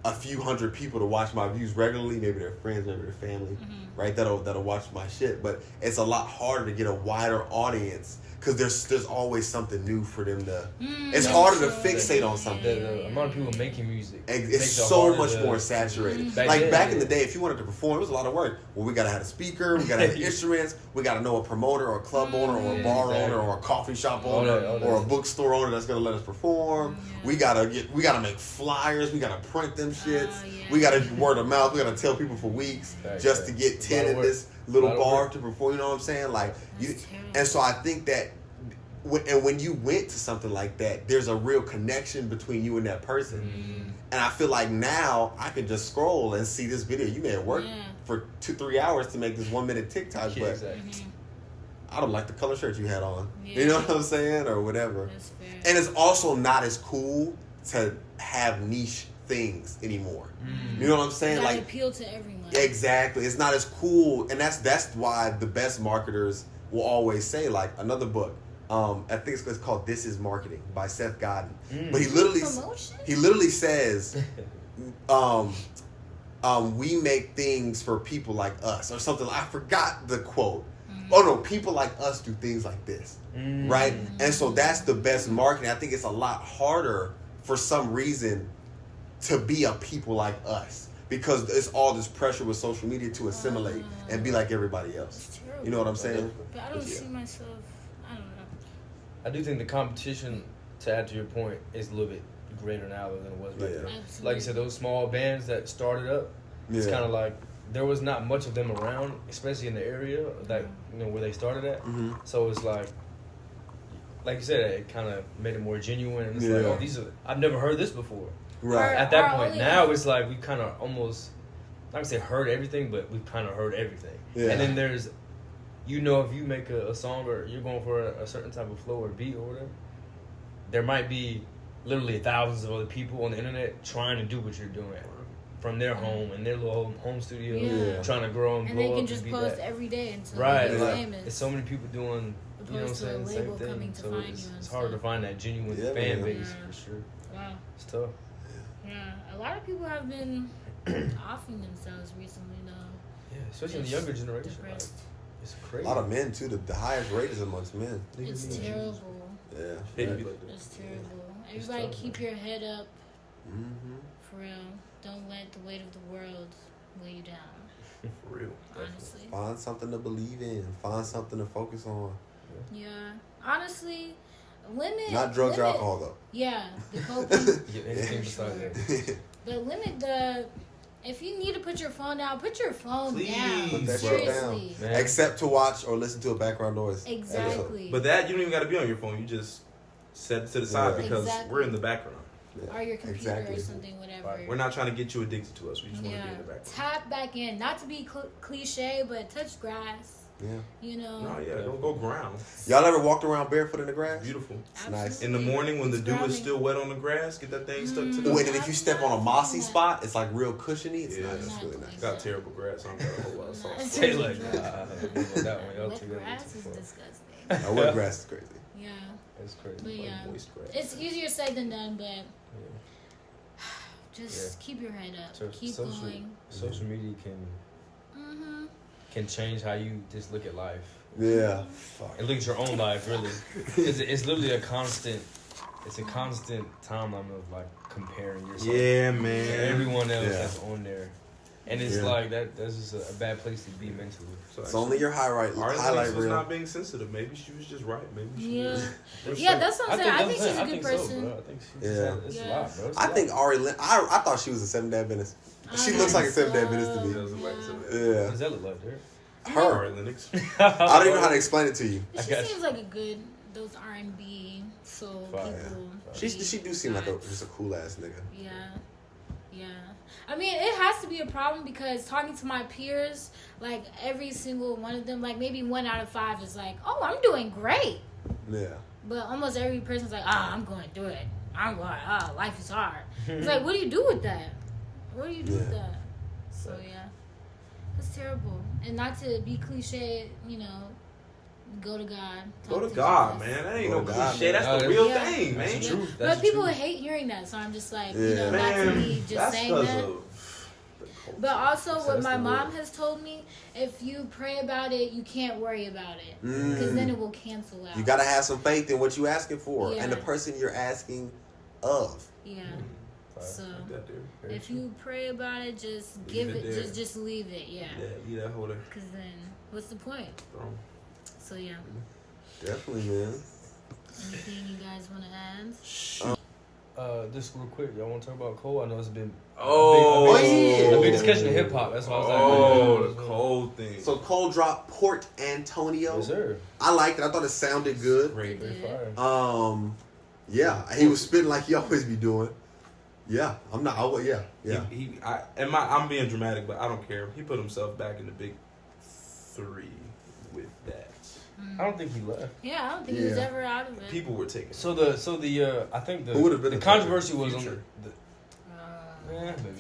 a few hundred people to watch my views regularly. Maybe they're friends, maybe they're family, right? That'll watch my shit. But it's a lot harder to get a wider audience because there's always something new for them to. It's harder to fixate on something. The amount of people making music, it's so much more saturated. Back in the day, if you wanted to perform, it was a lot of work. Well, we gotta have a speaker, we gotta have instruments, we gotta know a promoter or a club owner or a bar owner or a coffee shop owner or a bookstore owner that's gonna let us perform. We gotta make flyers, we gotta print them shits. We gotta word of mouth. We gotta tell people for weeks just to get 10 in this little bar to perform. You know what I'm saying? Like, and so I think that when you went to something like that, there's a real connection between you and that person. And I feel like now I can just scroll and see this video. You may have worked for 2-3 hours to make this 1 minute TikTok, but I don't like the color shirt you had on. You know what I'm saying? Or whatever. And it's also not as cool to have niche things anymore. You know what I'm saying? Like, Like, appeal to everyone. exactly. It's not as cool, and that's why the best marketers will always say, like, another book. I think it's called "This Is Marketing" by Seth Godin. But he literally says, we make things for people like us, or something. I forgot the quote. Oh no, people like us do things like this, right? And so that's the best marketing. I think it's a lot harder for some reason to be a people like us, because it's all this pressure with social media to assimilate and be like everybody else. You know what I'm saying? But I don't see myself. I don't know. I do think the competition, to add to your point, is a little bit greater now than it was back then. Absolutely. Like you said, those small bands that started up, it's kind of like there was not much of them around, especially in the area that where they started at. So it's like you said, it kind of made it more genuine. And it's like, oh, these are, I've never heard this before. Right. At that point, now it's like we kind of almost, not gonna say heard everything, but we've kind of heard everything. Yeah. And then there's, if you make a song or you're going for a certain type of flow or beat or whatever, there might be literally thousands of other people on the internet trying to do what you're doing from their home and their little home studio, trying to grow and blow up. And they can just post every day until they're famous. There's so many people doing, you know what I'm saying, the same thing. So it's harder to find that genuine fan base for sure. Wow. It's tough. Yeah, a lot of people have been offing themselves recently, though. Yeah, especially in the younger generation. Like, it's crazy. A lot of men too. The highest rate is amongst men. It's terrible. Yeah, it's terrible. Everybody, keep your head up. For real. Don't let the weight of the world weigh you down. For real. Honestly. Find something to believe in. Find something to focus on. Yeah. Honestly. Limit. Not drugs or alcohol though. Yeah, the coping. Anything besides that. But limit the. If you need to put your phone down, put your phone down. Put that shit down. Man. Except to watch or listen to a background noise. Exactly. But that, you don't even got to be on your phone. You just set it to the side because we're in the background. Or your computer or something, whatever. We're not trying to get you addicted to us. We just want to be in the background. Tap back in. Not to be cliche, but touch grass. Yeah. You know. No, don't go ground. Y'all ever walked around barefoot in the grass? Beautiful. It's nice. In the morning when the dew is still wet on the grass, get that thing stuck to the. Wait, and if you step on a mossy spot, it's like real cushiony. It's nice. It's really nice. Got terrible grass. I don't got a whole lot of sauce. Tastes like that one. Wet grass is disgusting. Wet grass is crazy. Yeah. It's crazy. But yeah, it's easier said than done, but just keep your head up. Keep going. Social media can change how you just look at life. Yeah. And look at your own life, really. It's literally a constant timeline of like comparing yourself to everyone else that's on there. And it's like that's just a bad place to be mentally. So it's only your highlight reel. Not being sensitive. Maybe she was just right. Maybe she yeah, that's what I'm saying. I think she's a good person. So, I think she's a lot, bro. I think Ari Lynn. I thought she was a Seventh-day Adventist. She looks like a Seventh-day Adventist to me. Yeah. Does that look like her? Her. I don't even know how to explain it to you. She seems like a good those R&B soul people. She do seem like just a cool ass nigga. Yeah. I mean, it has to be a problem because talking to my peers, like every single one of them, like maybe 1 out of 5 is like, "Oh, I'm doing great." Yeah. But almost every person's like, I'm going through it. Life is hard. It's like, what do you do with that? What do you do with that? So yeah, it's terrible. And not to be cliche, go to God. Go to God, man. That ain't no cliche. That's the real thing, man. That's the truth. But people hate hearing that, so I'm just like, not to be just saying that. But also, what my mom has told me, if you pray about it, you can't worry about it. Because then it will cancel out. You got to have some faith in what you're asking for and the person you're asking of. Yeah. So, if you pray about it, just give it, just leave it, Yeah, leave that holder. Because then, what's the point? So, yeah. Definitely, man. Anything you guys want to add? Just real quick, y'all want to talk about Cole? I know it's been a big discussion in hip hop. That's why I was like, the Cole thing. So Cole dropped Port Antonio. Yes, sir. I liked it. I thought it sounded good. Great fire. Yeah, he was spitting like he always be doing. Yeah, I'm not. I'm being dramatic, but I don't care. He put himself back in the big 3 with that. I don't think he left. Yeah, I don't think he was ever out of it. People were taking. So the I think the controversy was on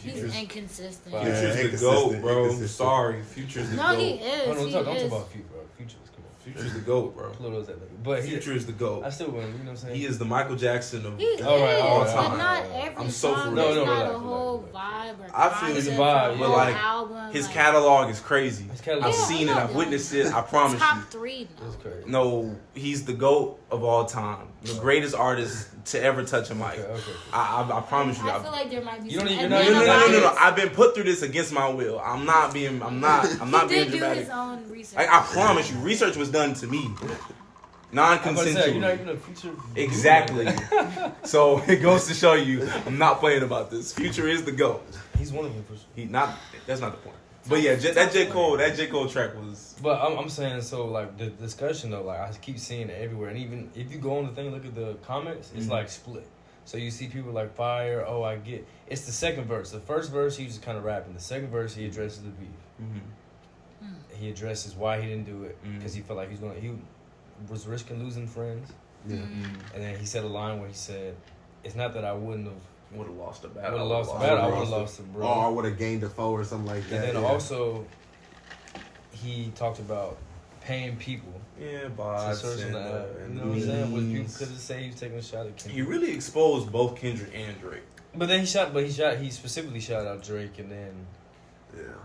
He's inconsistent. Future's the GOAT, bro. I'm sorry. Future's the GOAT. No, he is. Don't talk about Future, bro. Future's the GOAT, bro. But Future is the GOAT. I still win. You know what I'm saying? He is the Michael Jackson of all but time. not every I'm so song. for real. It's not relax, a whole vibe or I feel concept it's a vibe, or yeah. But whole like album. his like, catalog is crazy. catalog- I've Yeah, seen I it. know I've that. witnessed it. I promise top you. 3. That's crazy. No, he's the GOAT of all time. The greatest artist to ever touch a mic. Okay. I promise you. I feel like there might be You some don't even- No. Atlanta vibes. I've been put through this against my will. I'm not being He being did do dramatic. his own research. I promise you, research was done to me. I'm about to say, Non-consensual. you're not even a Future. Exactly. So it goes to show you, I'm not playing about this. Future is the GOAT. He's one of them for sure. That's not the point. But yeah, that J Cole track was. But I'm saying, so like the discussion though, like I keep seeing it everywhere, and even if you go on the thing, look at the comments, it's like split. So you see people like fire. Oh, I get. It's the second verse. The first verse he was just kind of rapping. The second verse he addresses the beef. Mm-hmm. He addresses why he didn't do it because he felt like he was risking losing friends. Yeah. And then he said a line where he said, "It's not that I wouldn't have Would have lost a I battle. would have lost a battle. I would have lost a bro." Or I would have gained a foe or something like that. And then yeah. also, he talked about paying people Yeah, to bots search on and, the app. and You know what I'm saying? What people memes. could have said he was taking a shot at He Kendrick. really exposed both Kendrick and Drake. But then he specifically shot out Drake and then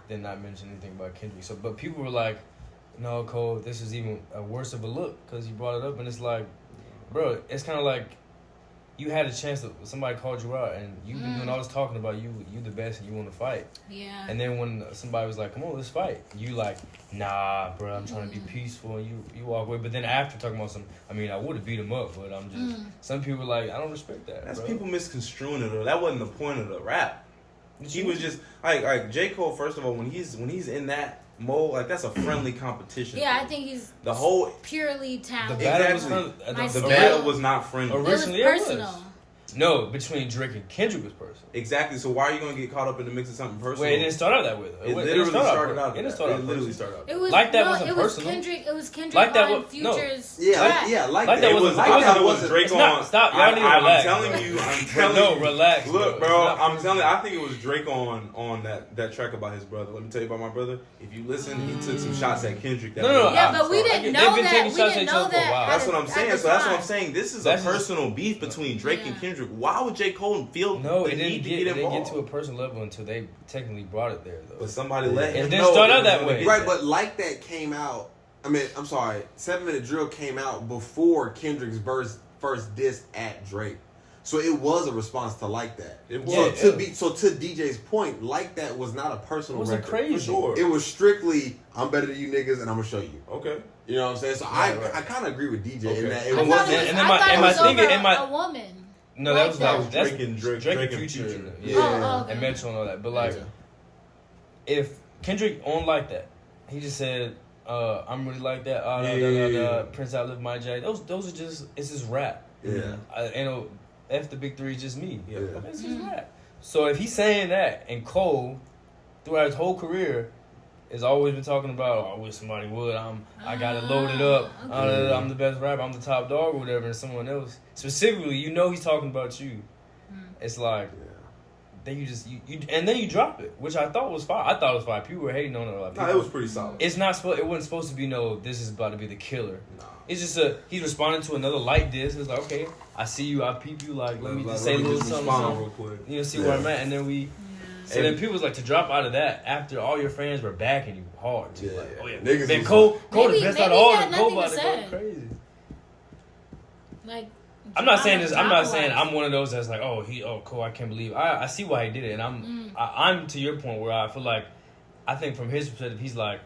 did not mention anything about Kendrick. So, but people were like, "No, Cole, this is even a worse of a look because you brought it up." And it's like, bro, it's kind of like you had a chance that somebody called you out and you've been doing all this talking about you the best and you want to fight. Yeah. And then when somebody was like, "Come on, let's fight," you like, "Nah, bro, I'm trying to be peaceful," and you walk away. But then after talking about I would have beat him up, but I'm just. Some people are like, I don't respect that. That's bro. people misconstruing it though. That wasn't the point of the rap. He was just like J. Cole. First of all, when he's in that mode, like that's a friendly competition. Yeah, I think he's the whole purely The talented. battle was Exactly. fun. My the skill. battle was not friendly. It was Originally, it was. personal. No, between Drake and Kendrick was personal. Exactly. So why are you gonna get caught up in the mix of something personal? Wait, it didn't start out that way though. It literally started out. It didn't start out. It literally started out. It was Like that no, wasn't it was personal. Kendrick. It was Kendrick Like that on was- no. Future's Yeah, track. like Like that. that It was wasn't- like that. It was wasn't- Drake It's not- on. stop. Y'all need to relax, I'm telling bro. you. I'm But telling no, you. relax. Look, bro. bro. It's not I'm telling you. I think it was Drake on that track about his brother. Let me tell you about my brother. If you listen, he took some shots at Kendrick. That No, was- Yeah, I'm but we sorry. didn't They've know been that. taking We shots at didn't each know other for a that. while. That's what I'm at saying. the So that's what I'm time. saying. This is That's a just- personal beef between Drake and Yeah. Kendrick. Why would J. Cole feel No, the it need didn't to get. It didn't involved? get to a personal level until they technically brought it there, though. But somebody let him It didn't know start it out was that gonna way. get Right, that. but like that came out. I mean, I'm sorry. 7 Minute Drill came out before Kendrick's first diss at Drake, so it was a response to like that. It So was. to DJ's point, like that was not a It personal wasn't record. crazy. For sure. It was strictly I'm better than you niggas, and I'm gonna show you. Okay. You know what I'm saying? So Right. I kind of agree with DJ Okay. in that I it thought wasn't. it was, and I then my- thought and it my was thing- over and my- a woman. No, that Like was that. like that's Drake and Future. Future. Yeah. Oh, okay. And Metro and all that. But like, Yeah. if Kendrick on like that, he just said, "I'm really like that." Yeah. Prince I live my J. Those are just it's just rap. Yeah. F the big three is just me. Yeah. Okay, it's just rap. So if he's saying that, and Cole, throughout his whole career, has always been talking about, "Oh, I wish somebody would. I got it loaded up. Okay. I'm the best rapper. I'm the top dog or whatever." And someone else, specifically, he's talking about you. It's like. Then you just and then you drop it, which I thought was fine. I thought it was fine. People were hating on it. Like, No, it was pretty solid. It's not supposed. It wasn't supposed to be. No, this is about to be the killer. No. It's just he's responding to another light diss. It's like, okay, I see you. I peep you. Like, let me just say a little something, respond something. real quick. You know, see where I'm at, and then we. So And- then people was like to drop out of that after all your fans were backing you hard. Too. Yeah. Like, oh yeah, Niggas man, was- Cole Maybe- the best out maybe of all he the had Cole nothing about to to say. go crazy. Like, I'm not saying this. I'm not saying drama-wise. I'm one of those that's like, oh, Cole, I can't believe. I see why he did it, and I'm to your point where I feel like, I think from his perspective, he's like,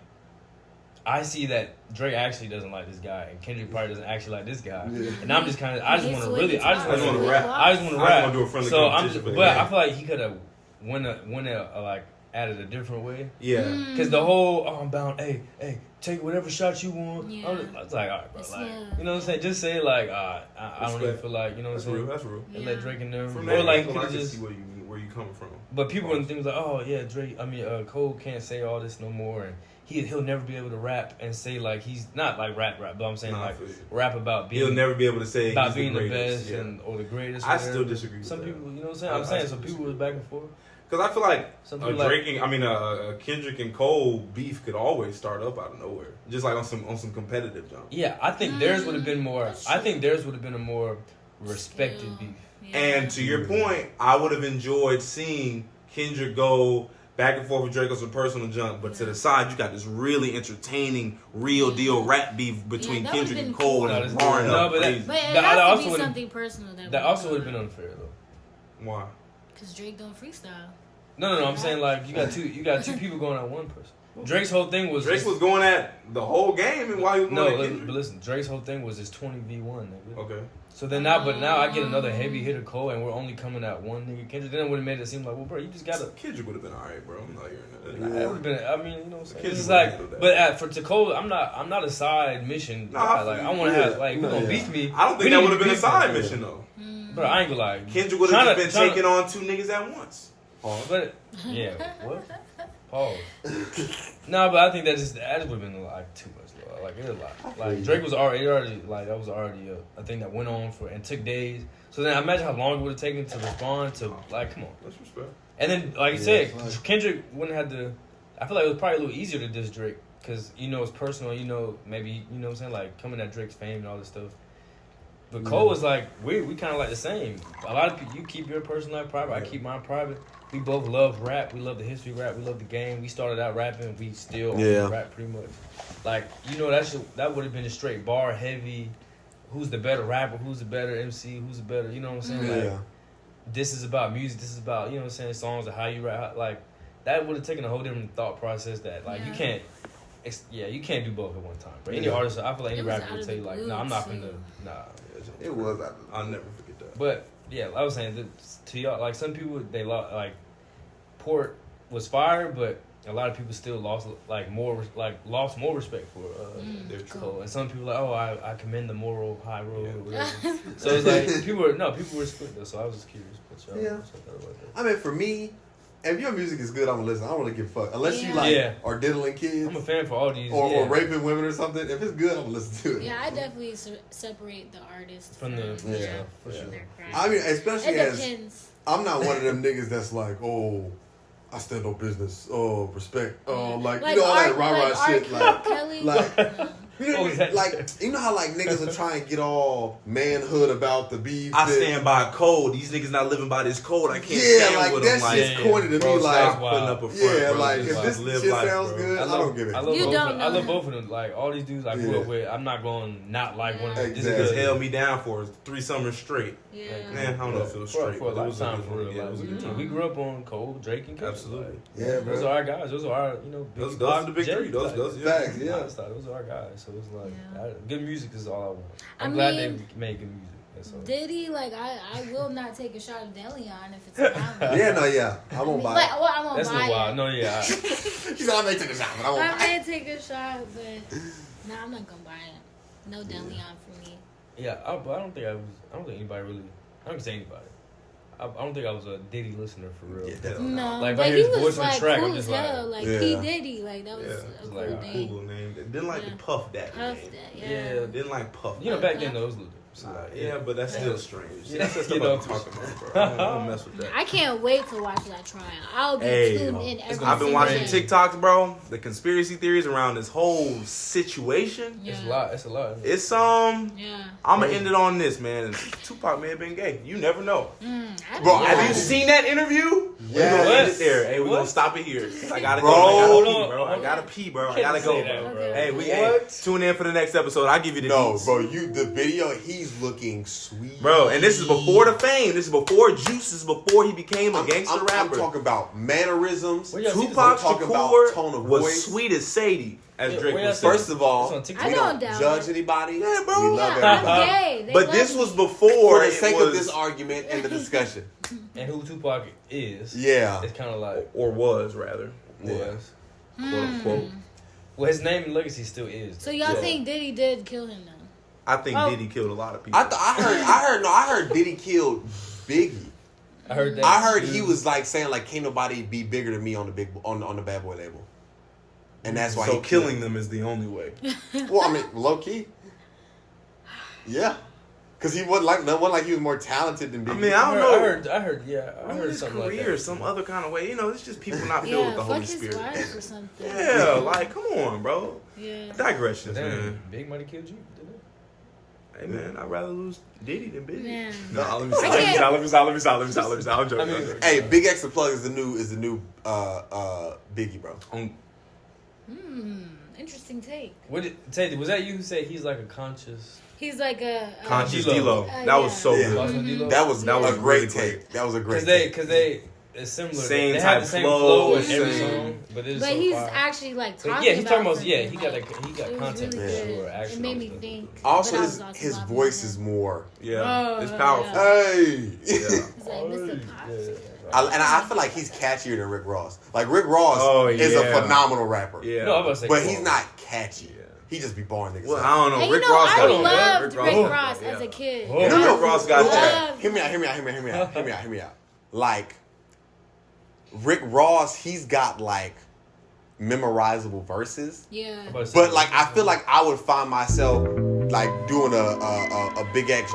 I see that Drake actually doesn't like this guy, and Kendrick probably doesn't actually like this guy, and I'm just kind of, I just want to really, I just want to rap. I just want to I just rap. wanna do a friendly so I'm competition just, for the but game. I feel like he could have went like added a different way. Yeah. Because the whole, I'm bound, hey, take whatever shot you want. Yeah. I was like, all right, bro, It's like, love. you know what I'm saying? Just say like, I don't even Respect. feel like, you know what I'm That's saying? real. That's real. And Yeah. let Drake and them, From or that like, angle, I could can just, see where you coming from. but people and things like, oh yeah, Cole can't say all this no more, and he'll never be able to rap and say like he's not like rap, but I'm saying Nah, I like feel you. rap about being He'll never be able to say about he's being the greatest. best Yeah. or the greatest. I or still whatever. disagree with Some that. people, you know what I'm saying? I I'm saying so still people disagree. was back and forth. Because I feel like Kendrick and Cole beef could always start up out of nowhere, just like on some competitive jump. Yeah, I think theirs would have been more. I think theirs would have been a more respected beef. Yeah. And to your point, I would have enjoyed seeing Kendrick go back and forth with Drake on some personal junk, but to the side, you got this really entertaining, real deal rap beef between Kendrick and Cole and roaring up crazy. But it has to be something personal. That also would have been unfair though. Why? Because Drake don't freestyle. No. I'm saying like you got two people going at one person. Drake's whole thing was Drake was going at the whole game, and why he was going at Kendrick? But listen, Drake's whole thing was this 20v1 nigga. Okay. So then now I get another heavy hitter Cole, and we're only coming at one nigga Kendrick. Then it would have made it seem like, well, bro, you just gotta. Kendrick would have been alright, bro. I'm not hearing that. It would have been. I mean, you know what I'm saying? It's like, but for Cole, I'm not a side mission. Nah, like I want to have like you gonna beat me. I don't think that would have been a side mission though. Bro, I ain't gonna lie. Kendrick would have been taking on two niggas at once. But yeah, what? Pause. No, but I think that just would have been like too much. Like it was a lot. Like Drake was already like that was already a thing that went on for and took days. So then I imagine how long it would have taken to respond to like come on. That's respect. And then like you said, Kendrick wouldn't have to. I feel like it was probably a little easier to diss Drake because it's personal. Maybe what I'm saying, like coming at Drake's fame and all this stuff. But Cole was like we kind of like the same. A lot of people, you keep your personal life private. I keep mine private. We both love rap. We love the history of rap. We love the game. We started out rapping. We still rap pretty much. Like, that would have been a straight bar heavy. Who's the better rapper? Who's the better MC? Who's the better? You know what I'm saying? Yeah. Like, this is about music. This is about, you know what I'm saying, songs and how you rap. Like, that would have taken a whole different thought process that, like, you can't do both at one time. But any artist, I feel like any rapper would tell you, like, no, I'm not finna, nah. It was. I'll never forget that. But, yeah, I was saying, to y'all, like, some people, they like, Port was fire, but a lot of people still lost more respect for their Cole. And some people I commend the moral high road. Or whatever. So it's like people were split though. So I was just curious. What y'all thought about that. I mean, for me, if your music is good, I'm gonna listen. I don't really give a fuck unless you are diddling kids. I'm a fan for all these or raping women or something. If it's good, I'm gonna listen to it. Yeah, I definitely separate the artist from the for sure. I mean, especially it depends. I'm not one of them niggas that's like, I stand on business. Oh, respect. Oh, like you know all that rah-rah shit. You know how like niggas are trying to get all manhood about the beef. I stand by code. These niggas not living by this code. I can't stand with them. That shit's corny to me. Like putting up a front. Like if this shit sounds good, I don't give it. I love both of them. Like all these dudes I grew up with, I'm not going to not like one of them. This niggas held me down for 3 summers straight. Yeah. Man, I don't know if it was straight. For a lifetime, for real. It was a good time. We grew up on Cole, Drake, and Kendrick. Absolutely. Yeah, those are our guys. Those are our, those are the big three. Those facts. Yeah. Those are our guys. So it's like good music is all I want. I'm glad they made good music. That's all. Diddy, like I will not take a shot of Deleon if it's around me. I won't buy it. Well, I won't That's buy no wild. it. No, yeah. You know, I may take a shot, but I won't buy I it. may take a shot, but I'm not gonna buy it. No Deleon for me. Yeah, but I don't think anybody really. I don't say anybody. I don't think I was a Diddy listener for real. Yeah, no, like, but if I he hear his voice was on the like track, cool I'm just as hell. Like P Diddy, like that was a cool like, name. Cool name. Didn't like the Puff Daddy Puff name. Daddy, Yeah, didn't like Puff. You know, back then those little. Yeah, but that's still strange. Yeah, That's just stuff I'm talking about, bro. I don't mess with that. I can't wait to watch that trial. I'll be tuned in every I've been watching day. TikToks, bro. The conspiracy theories around this whole situation. Yeah. It's a lot. It's Yeah. I'm gonna end it on this, man. Tupac may have been gay. You never know. Bro, Have you seen that interview? Yes. We're gonna end it there. Hey, we're gonna stop it here. I gotta go. I gotta pee, bro. I gotta go, bro. Okay. Hey, tune in for the next episode. I'll give you the deets. bro, the video, he's looking sweet. Bro, and this is before the fame. This is before Juice. This is before he became a gangster rapper. I'm talking about mannerisms. Tupac talking about tone Shakur of was voice. sweet as Sadie, as Drake was. First of all, I we don't doubt judge it. anybody. Yeah, bro. We love Yeah, everybody. I'm gay. They But love this me. was before For the sake it was, of this argument and the discussion. And who Tupac is. Yeah. It's kind of like. or was rather. Was. Quote unquote. Well, his name and legacy still is. So y'all think Diddy did kill him though? I think Diddy killed a lot of people. I heard Diddy killed Biggie. I heard that. I heard he was like saying like can't nobody be bigger than me on the on the Bad Boy label, and that's why so he killing them is the only way. Well, I mean, low key, yeah, Because he wasn't like he was more talented than Biggie. I mean, I don't know. I heard his something career, like that. some other kind of way. You know, it's just people not filled with the Holy fuck his Spirit. wife or something. Yeah, like, come on, bro. Yeah. Digressions, Damn, man. Big Money killed you, didn't it? Hey, man, I'd rather lose Diddy than Biggie. Man. No, let me I can't- stop. I'm joking. I mean, Hey, Big X the Plug is the new Biggie, bro. Interesting take. Teddy, was that you who said he's like a conscious? He's like a Conscious D-Lo. D-Lo. That was so Yeah. good. That was That was a great really take. That was a great Because they it's similar. Same they type have the same flow, flow in every same- song, but it's But so he's fire. actually like But talking yeah, he's talking about something, he got like, he got it was content really for good. sure. Action It made on me stuff. think. Also, but I was watching his Bob voice Marley. is more. Yeah, Oh, it's powerful. yeah. Hey. Yeah. He's like Mr. Pops. I feel like he's catchier than Rick Ross. Like Rick Ross is a yeah. phenomenal rapper. Yeah. No, I'm about to say, But come he's on. not catchy. Yeah. He just be boring niggas. Well, out. I don't know. And Rick you know, Ross I got loved Rick Rick Ross Ross yeah. as a kid. Oh. Yeah, Rick Ross got Okay, that. hear me out. Like, Rick Ross, he's got like memorizable verses. Yeah. But like, I feel like I would find myself like doing a Big X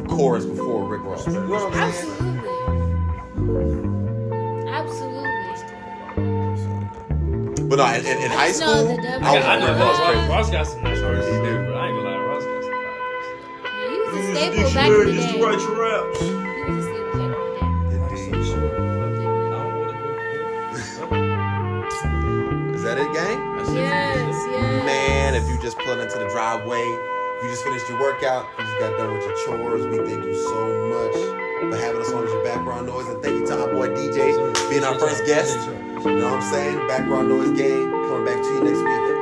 chorus before Rick Ross. You know what I'm saying? Absolutely. But no, in high just know school, the devil I know is Ross. alive. Ross got some nice artists too, but I ain't gonna lie, Ross got some fire verses. Yeah, he was a staple back in the day. Just to write your raps. He was a staple back in the Indeed. Is that it, gang? day. Yes. Man, if you just pulled into the driveway, if you just finished your workout, you just got done with your chores, we thank you so much for having us on as your background noise. And thank you to our boy DJ being our first guest. You know what I'm saying? Background noise gang coming back to you next week.